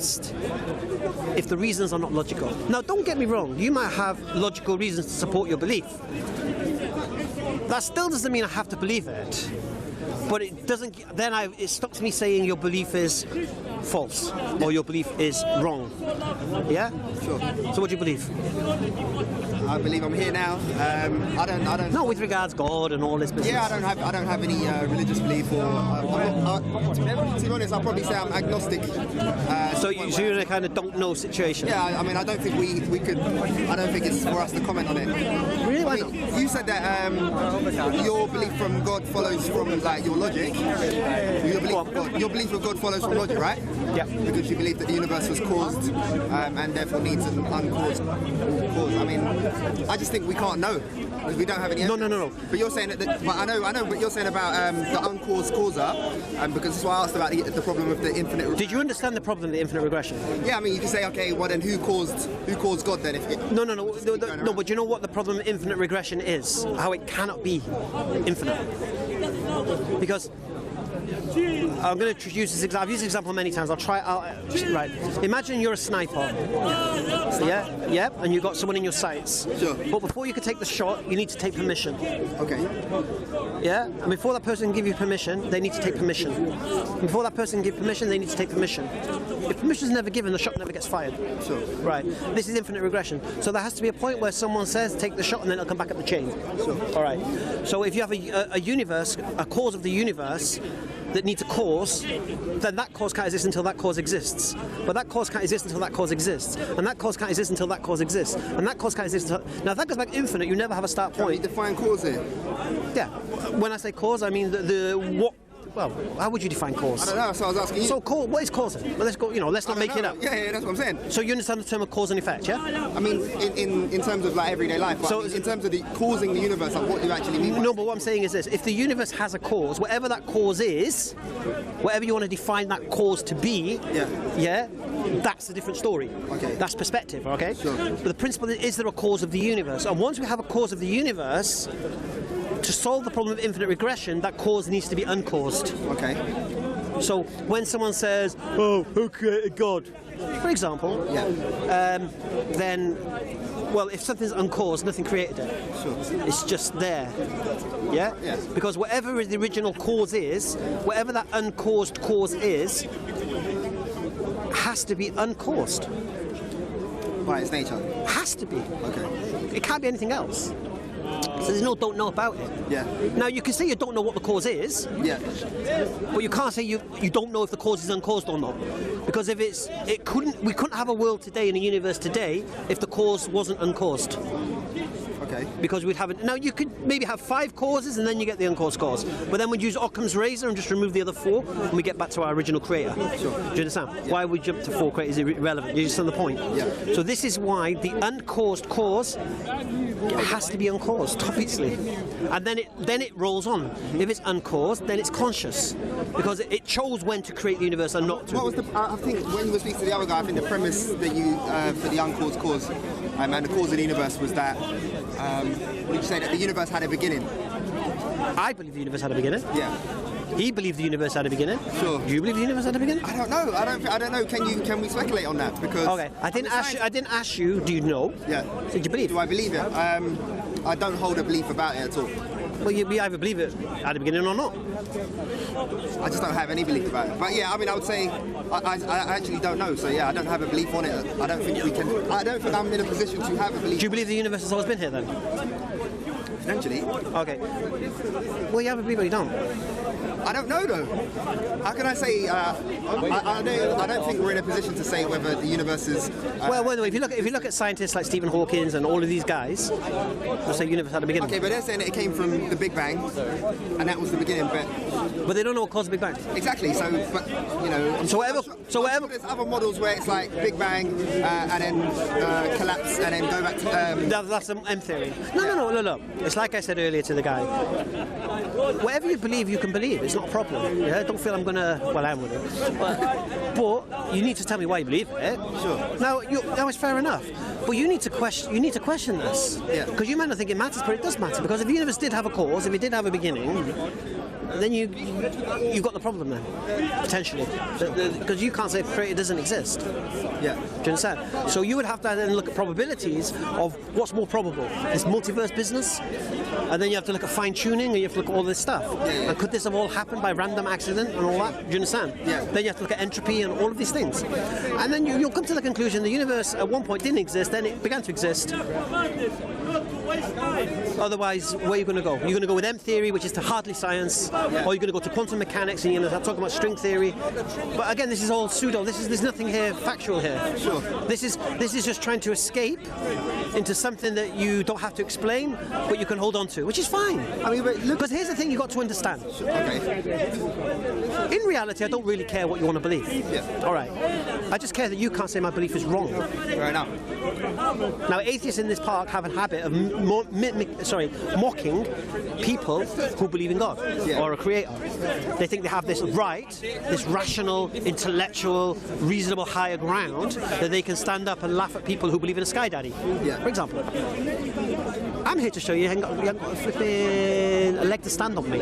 against if the reasons are not logical. Now, don't get me wrong, you might have logical reasons to support your belief. That still doesn't mean I have to believe it. But it doesn't. Then it stops me saying your belief is false or your belief is wrong. Yeah. Sure. So what do you believe? I believe I'm here now. I don't. No, with regards God and all this business. Yeah, I don't have any religious belief, or to be honest, I'll probably say I'm agnostic. So you're in a kind of don't know situation. Yeah, I mean, I don't think we could. I don't think it's for us to comment on it. Really? I mean, you said that your belief from God follows from like your logic. Your belief of God follows from logic, right? Yeah. Because you believe that the universe was caused and therefore needs an uncaused cause. I mean, I just think we can't know because we don't have any evidence. No. But you're saying that. But I know. But you're saying about the uncaused causer, because that's why I asked about the problem of the infinite. Did you understand the problem of the infinite regression? Yeah, I mean, you can say, okay, well then, who caused God then? No. But you know what the problem of infinite regression is? How it cannot be infinite. Because I'm going to use this example. I've used this example many times. Right. Imagine you're a sniper. Yeah, and you've got someone in your sights. Sure. But before you can take the shot, you need to take permission. Okay. Yeah, and before that person can give you permission, they need to take permission. And before that person can give permission, they need to take permission. If permission is never given, the shot never gets fired. Sure. Right. This is infinite regression. So there has to be a point where someone says, take the shot, and then it'll come back up the chain. Sure. All right. So if you have a universe, a cause of the universe that needs a cause, then that cause can't exist until that cause exists. But that cause can't exist until that cause exists. And that cause can't exist until that cause exists. And that cause can't exist until... Now, if that goes back infinite, you never have a start point. Can you define cause here? Yeah. When I say cause, I mean what... Well, how would you define cause? I don't know, so I was asking you. So, what is cause? Well, let's go. Let's not make it up. Yeah, that's what I'm saying. So you understand the term of cause and effect, yeah? I mean, in terms of like everyday life. But So- in terms of the causing the universe, like, what do you actually mean? No, but what I'm saying is this: if the universe has a cause, whatever that cause is, whatever you want to define that cause to be, yeah, that's a different story. Okay. That's perspective. Okay. Sure. But the principle is there a cause of the universe, and once we have a cause of the universe, to solve the problem of infinite regression, that cause needs to be uncaused. Okay. So when someone says, "Oh, who created God?" for example, then, well, if something's uncaused, nothing created it. Sure. It's just there. Yeah? Yes. Because whatever the original cause is, whatever that uncaused cause is, has to be uncaused. By its nature. Has to be. Okay. It can't be anything else. So there's no don't know about it. Yeah. Now you can say you don't know what the cause is, Yeah. but you can't say you don't know if the cause is uncaused or not. Because if we couldn't have a world today in a universe today if the cause wasn't uncaused. Okay. Because we'd have it. Now you could maybe have 5 causes and then you get the uncaused cause. But then we'd use Occam's razor and just remove the other 4 and we get back to our original creator. Sure. Do you understand? Yeah. Why we jump to 4 creators is irrelevant. You understand the point? Yeah. So this is why the uncaused cause has to be uncaused, obviously. And then it rolls on. If it's uncaused, then it's conscious. Because it chose when to create the universe and not to. What was I think when you were speaking to the other guy, I think the premise that you for the uncaused cause, and the cause of the universe was that. Would you say that the universe had a beginning? I believe the universe had a beginning. Yeah. He believed the universe had a beginning. Sure. Do you believe the universe had a beginning? I don't know. I don't know. Can we speculate on that? Because Okay. I didn't ask you. Do you know? Yeah. Did you believe? Do I believe it? I don't hold a belief about it at all. Well, you either believe it at the beginning or not. I just don't have any belief about it. But yeah, I mean, I would say I actually don't know. So yeah, I don't have a belief on it. I don't think we can. I don't think I'm in a position to have a belief. Do you believe the universe has always been here then? Potentially. Okay. Well, you have a belief, but you don't. I don't know though. How can I say? I don't think we're in a position to say whether the universe is. Well, if you look at scientists like Stephen Hawking and all of these guys, they'll say the universe had a beginning. Okay, but they're saying that it came from the Big Bang, and that was the beginning. But they don't know what caused the Big Bang. Exactly. So, but you know. So whatever. There's other models where it's like Big Bang and then collapse and then go back to. That's an M theory. No. It's like I said earlier to the guy. Whatever you believe, you can believe. It's not a problem. Yeah? Don't feel I'm gonna. Well, I am with it. But you need to tell me why you believe it. Sure. Now it's fair enough. But you need to question. You need to question this, Yeah. because you might not think it matters, but it does matter. Because if the universe did have a cause, if it did have a beginning, then you've got the problem then, potentially, because you can't say creator doesn't exist. Yeah. Do you understand? So you would have to then look at probabilities of what's more probable, this multiverse business, and then you have to look at fine tuning, and you have to look at all this stuff. And could this have all happened by random accident and all that? Do you understand? Yeah. Then you have to look at entropy and all of these things, and then you'll come to the conclusion the universe at one point didn't exist, then it began to exist. Otherwise, where are you going to go? You're going to go with M theory, which is to hardly science, or you're going to go to quantum mechanics and you're going to talk about string theory. But again, this is all pseudo. There's nothing here factual here. Sure. This is just trying to escape into something that you don't have to explain, but you can hold on to, which is fine. I mean, but look. Because here's the thing you've got to understand. Okay. In reality, I don't really care what you want to believe. Yeah. All right. I just care that you can't say my belief is wrong. Fair enough. Now, atheists in this park have a habit of mocking people who believe in God or a creator. They think they have this right, this rational, intellectual, reasonable higher ground that they can stand up and laugh at people who believe in a sky daddy. Yeah. For example, I'm here to show you haven't got a flipping leg to stand on me,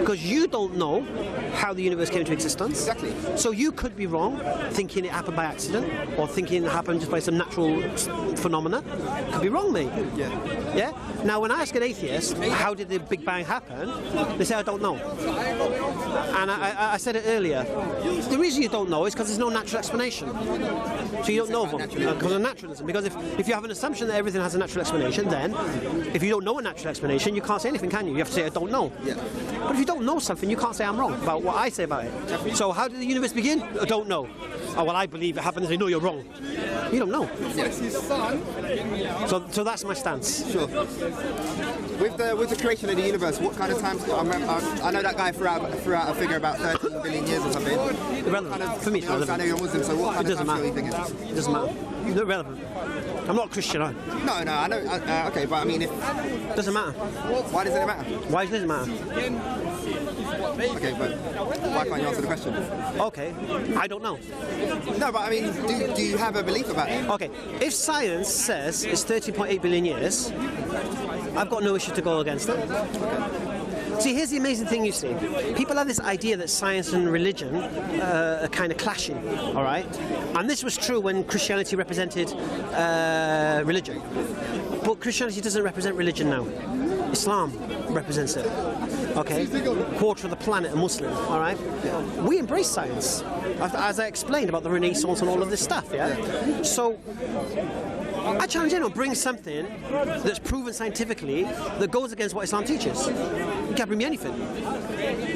because you don't know how the universe came into existence. Exactly. So you could be wrong, thinking it happened by accident, or thinking it happened just by some natural phenomena. Could be wrong, mate. Yeah. Yeah? Now, when I ask an atheist, how did the Big Bang happen? They say, I don't know. And I said it earlier. The reason you don't know is because there's no natural explanation. So you don't know them. Because of naturalism. Because if you have an assumption that everything has a natural explanation, then if you don't know a natural explanation, you can't say anything, can you? You have to say, I don't know. Yeah. But if you don't know something, you can't say I'm wrong about what I say about it. So how did the universe begin? I don't know. Oh, well, I believe it happened. They say, no, you're wrong. You don't know. Yes. So that's my stance. Sure. With the creation of the universe, what kind of time scale? I know that guy threw out a figure about 13 billion years or something. Irrelevant. For me, it's relevant. I know you're Muslim, so what kind of time scale do you think it is? It doesn't matter. It's irrelevant. I'm not a Christian, I. No, I know. Okay, but I mean, Doesn't matter. why does it matter? Why does it matter? Okay, but why can't you answer the question? Okay, I don't know. No, but I mean, do you have a belief about it? Okay, if science says it's 30.8 billion years, I've got no issue to go against it. See, here's the amazing thing you see. People have this idea that science and religion are kind of clashing, all right? And this was true when Christianity represented religion. But Christianity doesn't represent religion now. Islam represents it. Okay? A quarter of the planet are Muslim, all right? We embrace science, as I explained about the Renaissance and all of this stuff, yeah? So I challenge anyone, bring something that's proven scientifically that goes against what Islam teaches. You can't bring me anything.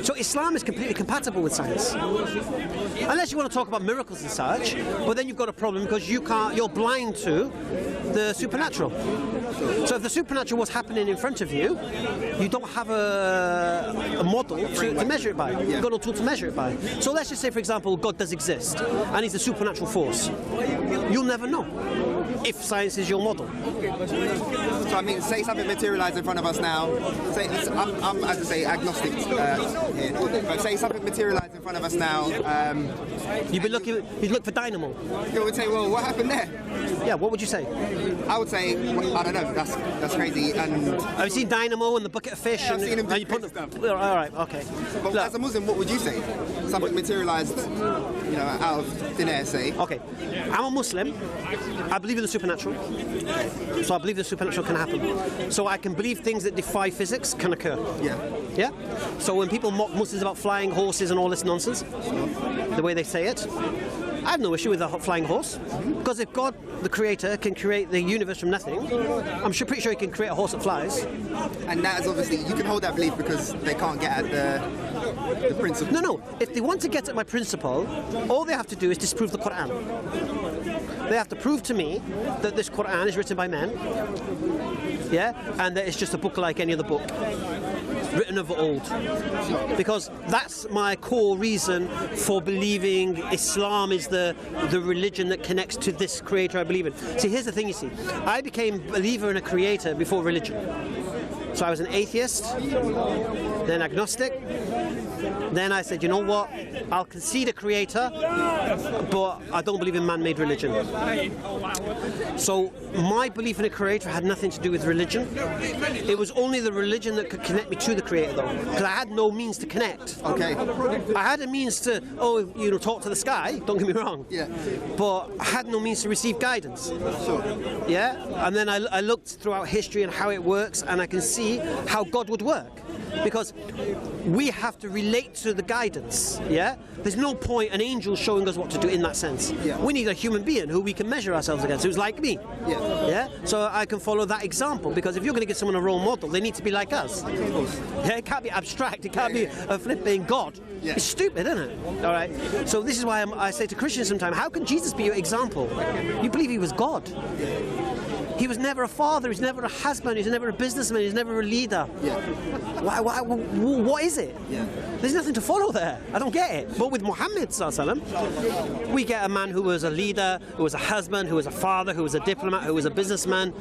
So Islam is completely compatible with science. Unless you want to talk about miracles and such, but then you've got a problem because you're blind to the supernatural. So if the supernatural was happening in front of you, you don't have a model to measure it by. You've got no tool to measure it by. So let's just say, for example, God does exist, and he's a supernatural force. You'll never know if science is your model. So I mean, say something materialised in front of us now. Say, I'm as I say, agnostic here, but say something materialised in front of us now. You'd look for dynamo. You would say, well, what happened there? Yeah, what would you say? I would say, I don't know. That's crazy. And have you seen Dynamo and the bucket of fish? Yeah, I've seen him do you put crazy stuff. All right, okay. But Look, as a Muslim, what would you say? Something materialised, out of thin air, say. okay, I'm a Muslim. I believe in the supernatural. So I believe the supernatural can happen. So I can believe things that defy physics can occur. Yeah. Yeah? So when people mock Muslims about flying horses and all this nonsense, the way they say it, I have no issue with a flying horse. Because if God, the creator, can create the universe from nothing, I'm pretty sure he can create a horse that flies. And that is obviously, you can hold that belief because they can't get at the principle. No. If they want to get at my principle, all they have to do is disprove the Quran. They have to prove to me that this Quran is written by men, yeah, and that it's just a book like any other book, written of old. Because that's my core reason for believing Islam is the religion that connects to this creator I believe in. See, here's the thing you see. I became a believer in a creator before religion. So I was an atheist, then agnostic. Then I said, you know what? I'll concede a creator, but I don't believe in man-made religion. So my belief in a creator had nothing to do with religion. It was only the religion that could connect me to the creator, though, because I had no means to connect. Okay. I had a means to, talk to the sky, don't get me wrong. Yeah. But I had no means to receive guidance. Sure. Yeah? And then I looked throughout history and how it works, and I can see how God would work. Because we have to relate to the guidance, yeah? There's no point an angel showing us what to do in that sense. Yeah. We need a human being who we can measure ourselves against, who's like me. Yeah. Yeah? So I can follow that example, because if you're going to give someone a role model, they need to be like us. Of course. Yeah, it can't be abstract, it can't be a flipping God. Yeah. It's stupid, isn't it? All right. So this is why I say to Christians sometimes, how can Jesus be your example? You believe he was God. He was never a father, he's never a husband, he's never a businessman, he's never a leader. Yeah. What is it? Yeah. There's nothing to follow there. I don't get it. But with Muhammad ﷺ, we get a man who was a leader, who was a husband, who was a father, who was a diplomat, who was a businessman,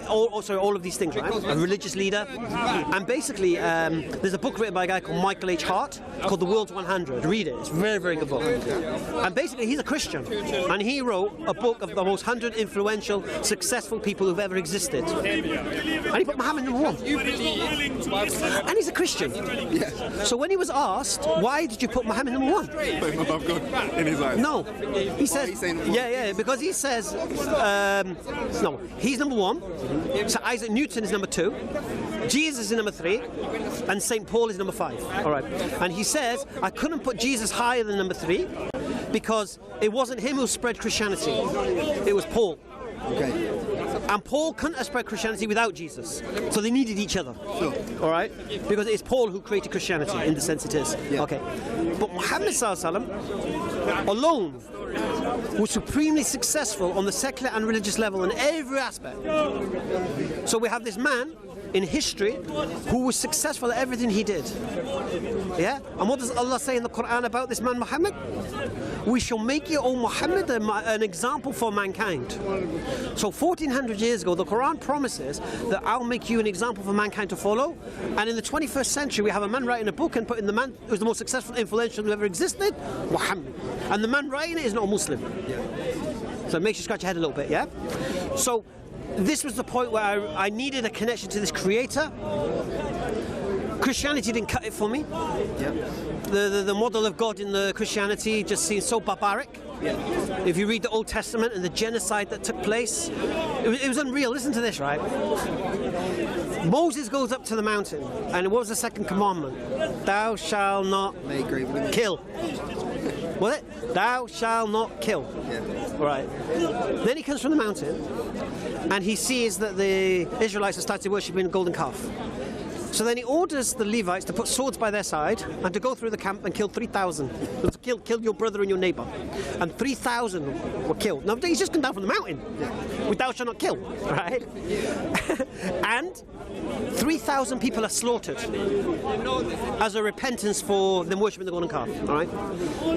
all of these things, right? A religious leader. And basically, there's a book written by a guy called Michael H. Hart called The World's 100. Read it. It's a very, very good book. And basically, he's a Christian. And he wrote a book of the most 100 influential, successful people who've ever existed. And he put Muhammad number 1. And he's a Christian. Yeah. So when he was asked, why did you put Muhammad number 1? Put him above God in his eyes. No. He says, he's saying- because he says, no, he's number 1. So Isaac Newton is number 2. Jesus is number 3. And St. Paul is number 5. All right. And he says, I couldn't put Jesus higher than number 3 because it wasn't him who spread Christianity. It was Paul. Okay. And Paul couldn't have spread Christianity without Jesus. So they needed each other. Sure. All right? Because it's Paul who created Christianity in the sense it is. Yeah. Okay. But Muhammad ﷺ alone was supremely successful on the secular and religious level in every aspect. So we have this man in history who was successful at everything he did. Yeah? And what does Allah say in the Quran about this man Muhammad? We shall make you, O Muhammad, an example for mankind. So 1400 years ago, the Quran promises that I'll make you an example for mankind to follow. And in the 21st century, we have a man writing a book and putting the man who's the most successful, influential who ever existed, Muhammad. And the man writing it is not a Muslim. So it makes you scratch your head a little bit, yeah? So this was the point where I needed a connection to this creator. Christianity didn't cut it for me. Yeah. The model of God in the Christianity just seems so barbaric. Yeah. If you read the Old Testament and the genocide that took place, it was unreal. Listen to this, right? Moses goes up to the mountain, and what was the second commandment? Thou shalt not kill. Was it? Thou shalt not kill. Yeah. Right. Then he comes from the mountain, and he sees that the Israelites have started worshipping a golden calf. So then he orders the Levites to put swords by their side and to go through the camp and kill 3,000. Kill your brother and your neighbor. And 3,000 were killed. Now he's just come down from the mountain. With thou shalt not kill, right? And 3,000 people are slaughtered as a repentance for them worshipping the golden calf. All right.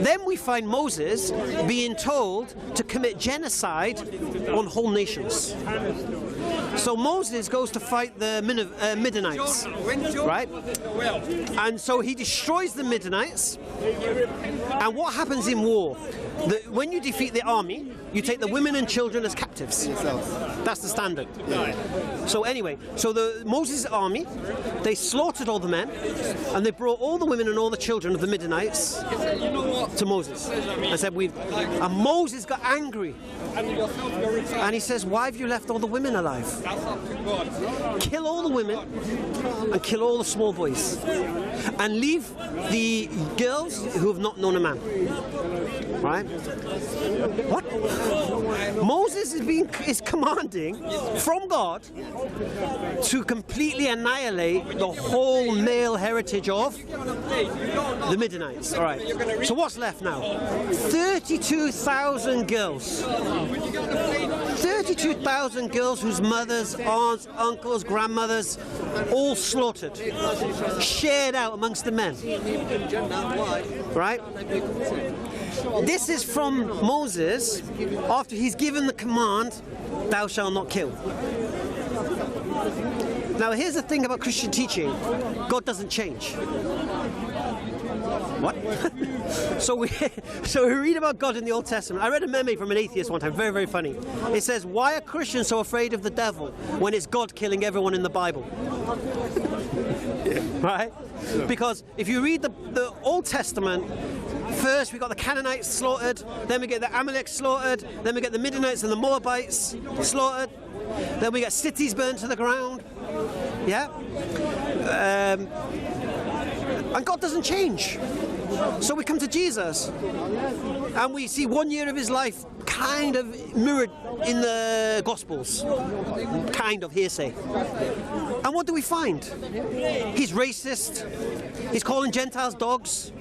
Then we find Moses being told to commit genocide on whole nations. So Moses goes to fight the Midianites, right? And so he destroys the Midianites. And what happens in war? When you defeat the army, you take the women and children as captives. That's the standard. Yeah. So anyway, so the Moses' army, they slaughtered all the men, and they brought all the women and all the children of the Midianites to Moses. And said, and Moses got angry. And he says, why have you left all the women alive? Kill all the women and kill all the small boys. And leave the girls who have not known a man. Right? What? Moses is commanding from God to completely annihilate the whole male heritage of the Midianites. All right. So what's left now? 32,000 girls. 32,000 girls whose mothers, aunts, uncles, grandmothers, all slaughtered, shared out amongst the men. Right? This is from Moses after he's given the command, thou shalt not kill. Now, here's the thing about Christian teaching. God doesn't change. What? so we read about God in the Old Testament. I read a meme from an atheist one time, very, very funny. It says, why are Christians so afraid of the devil when it's God killing everyone in the Bible? Right? Sure. Because if you read the Old Testament, first we got the Canaanites slaughtered, then we get the Amaleks slaughtered, then we get the Midianites and the Moabites slaughtered, then we get cities burned to the ground. Yeah? And God doesn't change. So we come to Jesus and we see 1 year of his life kind of mirrored in the Gospels, kind of hearsay. And what do we find? He's racist. He's calling Gentiles dogs.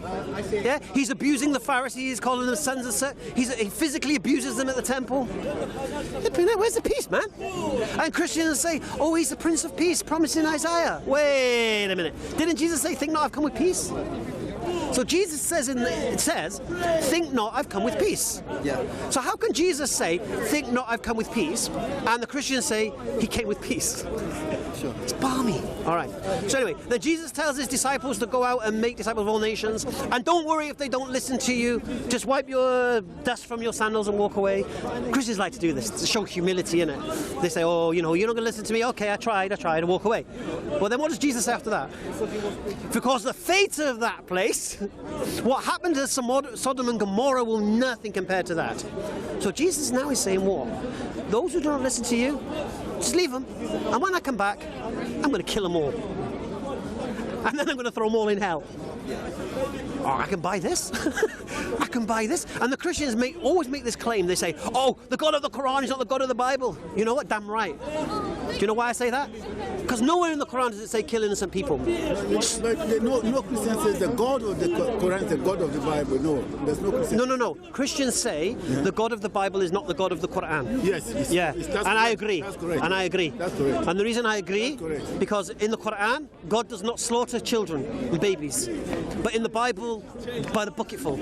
Yeah, he's abusing the Pharisees, calling them sons of Satan. He physically abuses them at the temple. Where's the peace, man? And Christians say, oh, he's the Prince of Peace, promised in Isaiah. Wait a minute. Didn't Jesus say, think not, I've come with peace? So Jesus says, think not, I've come with peace. Yeah. So how can Jesus say, think not, I've come with peace, and the Christians say, he came with peace? Sure. It's balmy. All right. So anyway, then Jesus tells his disciples to go out and make disciples of all nations, and don't worry if they don't listen to you. Just wipe your dust from your sandals and walk away. Christians like to do this to show humility, innit? They say, oh, you're not going to listen to me. Okay, I tried, and walk away. Well, then what does Jesus say after that? Because the fate of that place, what happened to Sodom and Gomorrah will nothing compare to that. So Jesus now is saying what? Those who don't listen to you, just leave them. And when I come back, I'm going to kill them all. And then I'm going to throw them all in hell. Oh, I can buy this. I can buy this. And the Christians always make this claim. They say, oh, the God of the Quran is not the God of the Bible. You know what? Damn right. Do you know why I say that? Because nowhere in the Quran does it say kill innocent people. But no Christian says the God of the Quran is the God of the Bible. No, there's no Christian. No. Christians say the God of the Bible is not the God of the Quran. Yes. Yeah, and I agree. That's correct. And I agree. That's correct. And the reason I agree, because in the Quran, God does not slaughter children and babies. But in the Bible, by the bucketful.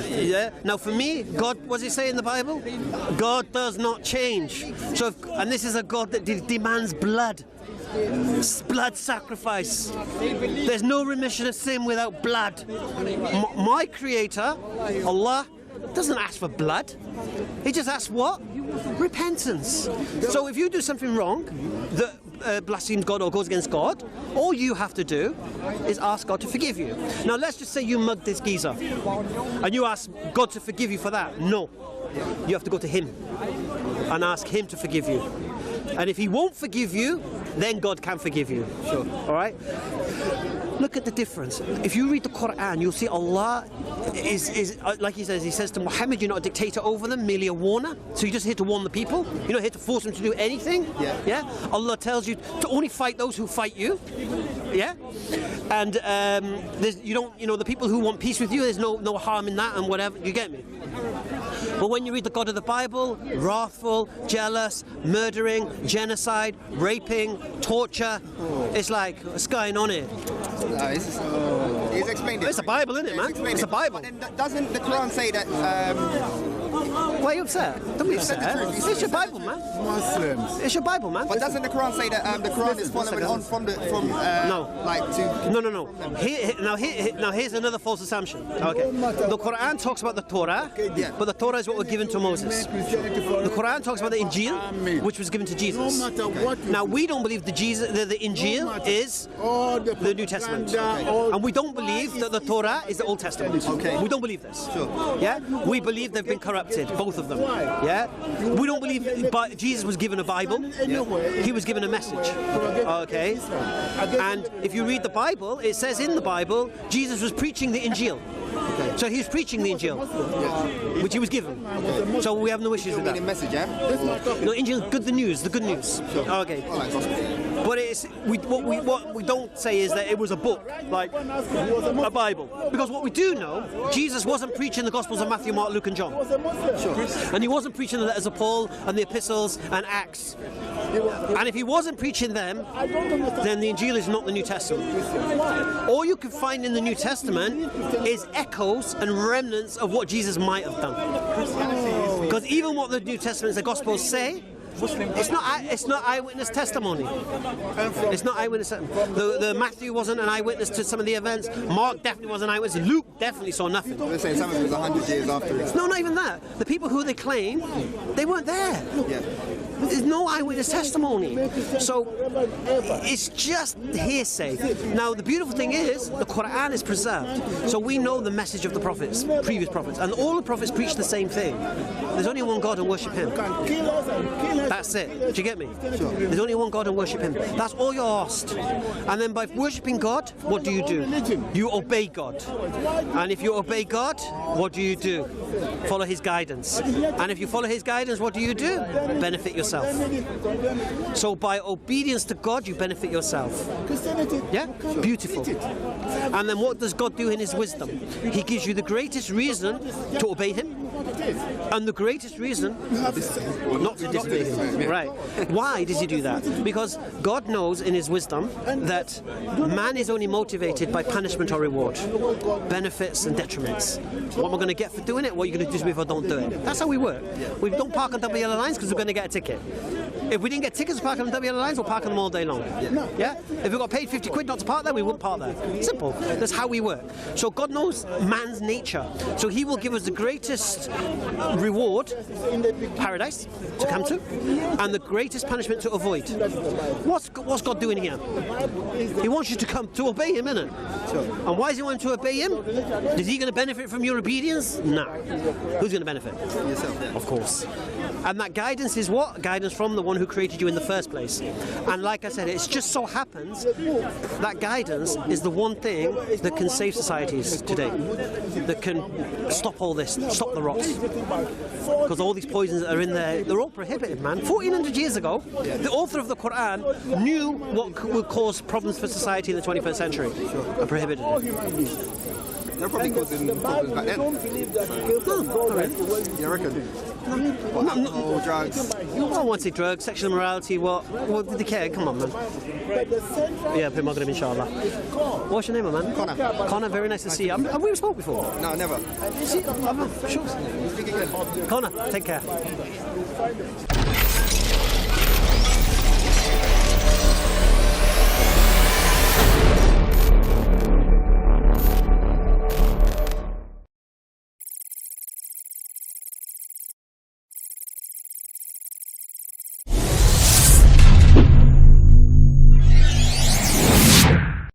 Yeah. Now for me, God, what does he say in the Bible? God does not change. So, and this is a God that demands blood. Blood sacrifice. There's no remission of sin without blood. My Creator, Allah, doesn't ask for blood. He just asks what? Repentance. So if you do something wrong that blasphemes God or goes against God, all you have to do is ask God to forgive you. Now let's just say you mugged this geezer and you ask God to forgive you for that. No. You have to go to him and ask him to forgive you. And if he won't forgive you, then God can forgive you. Sure. All right? Look at the difference. If you read the Quran, you'll see Allah is like he says to Muhammad, you're not a dictator over them, merely a warner. So you're just here to warn the people. You're not here to force them to do anything. Yeah. Allah tells you to only fight those who fight you. Yeah. And the people who want peace with you, there's no harm in that and whatever. You get me? But when you read the God of the Bible, wrathful, jealous, murdering, genocide, raping, torture, it's like, what's going on here? He's explained it. It's a Bible, isn't it, man? It's a Bible. But then doesn't the Quran say that? Why are you upset? Don't be upset. It's your Bible, man. Muslims. It's your Bible, man. But doesn't the Quran say that the Quran is following on from Now here's another false assumption. Okay, the Quran talks about the Torah, but the Torah is what was given to Moses. The Quran talks about the Injil, which was given to Jesus. Now we don't believe the Injil is the New Testament, and we don't believe that the Torah is the Old Testament. We don't believe this. Yeah, we believe they've been corrupted, both of them. Yeah, we don't believe Jesus was given a Bible. He was given a message. Okay, and if you read the Bible, it says in the Bible Jesus was preaching the Injil. So he was preaching the Injil, which he was given. So we have no issues with that. Message, yeah? No, Injil, the good news. Okay. But what we don't say is that it was a book, like a Bible. Because what we do know, Jesus wasn't preaching the Gospels of Matthew, Mark, Luke and John. And he wasn't preaching the letters of Paul and the epistles and Acts. And if he wasn't preaching them, then the Injil is not the New Testament. All you can find in the New Testament is echoes and remnants of what Jesus might have done. Because even what the New Testament, the Gospels say, It's not eyewitness testimony. It's not eyewitness. The Matthew wasn't an eyewitness to some of the events. Mark definitely wasn't an eyewitness. Luke definitely saw nothing. They're saying some of it was 100 years after it. No, not even that. The people who they claim, they weren't there. Yeah. There's no eyewitness testimony. So it's just hearsay. Now, the beautiful thing is, the Quran is preserved. So we know the message of the prophets, previous prophets. And all the prophets preach the same thing. There's only one God and worship Him. That's it. Do you get me? Sure. There's only one God and worship Him. That's all you're asked. And then by worshipping God, what do? You obey God. And if you obey God, what do? Follow His guidance. And if you follow His guidance, what do? Benefit yourself. So by obedience to God, you benefit yourself. Yeah? Beautiful. And then what does God do in His wisdom? He gives you the greatest reason to obey Him and the greatest reason not to disobey Him. Right. Why does He do that? Because God knows in His wisdom that man is only motivated by punishment or reward, benefits and detriments. What am I going to get for doing it? What are you going to do to me if I don't do it? That's how we work. We don't park on double yellow lines because we're going to get a ticket. If we didn't get tickets to park on double yellow lines, we'll park on them all day long. Yeah? If we got paid 50 quid not to park there, we wouldn't park there. Simple. That's how we work. So God knows man's nature. So He will give us the greatest reward, paradise, to come to, and the greatest punishment to avoid. What's God doing here? He wants you to come to obey Him, innit? Sure. And why does He want you to obey Him? Is He going to benefit from your obedience? No. Who's going to benefit? Yourself, yeah. Of course. And that guidance is what? Guidance from the one who created you in the first place. And like I said, it just so happens that guidance is the one thing that can save societies today. That can stop all this, stop the rot. Because all these poisons that are in there, they're all prohibited, man. 1400 years ago, the author of the Quran knew what would cause problems for society in the 21st century and prohibited it. They're probably causing problems back then. You reckon? What, alcohol, drugs? I don't want to say drugs, sexual immorality, what did they care? Come on, man. Yeah, put Maghrib, inshallah. What's your name, man? Connor. Connor, very nice to see you. Have we spoke before? No, never. See, sure. Speak again. Connor, take care.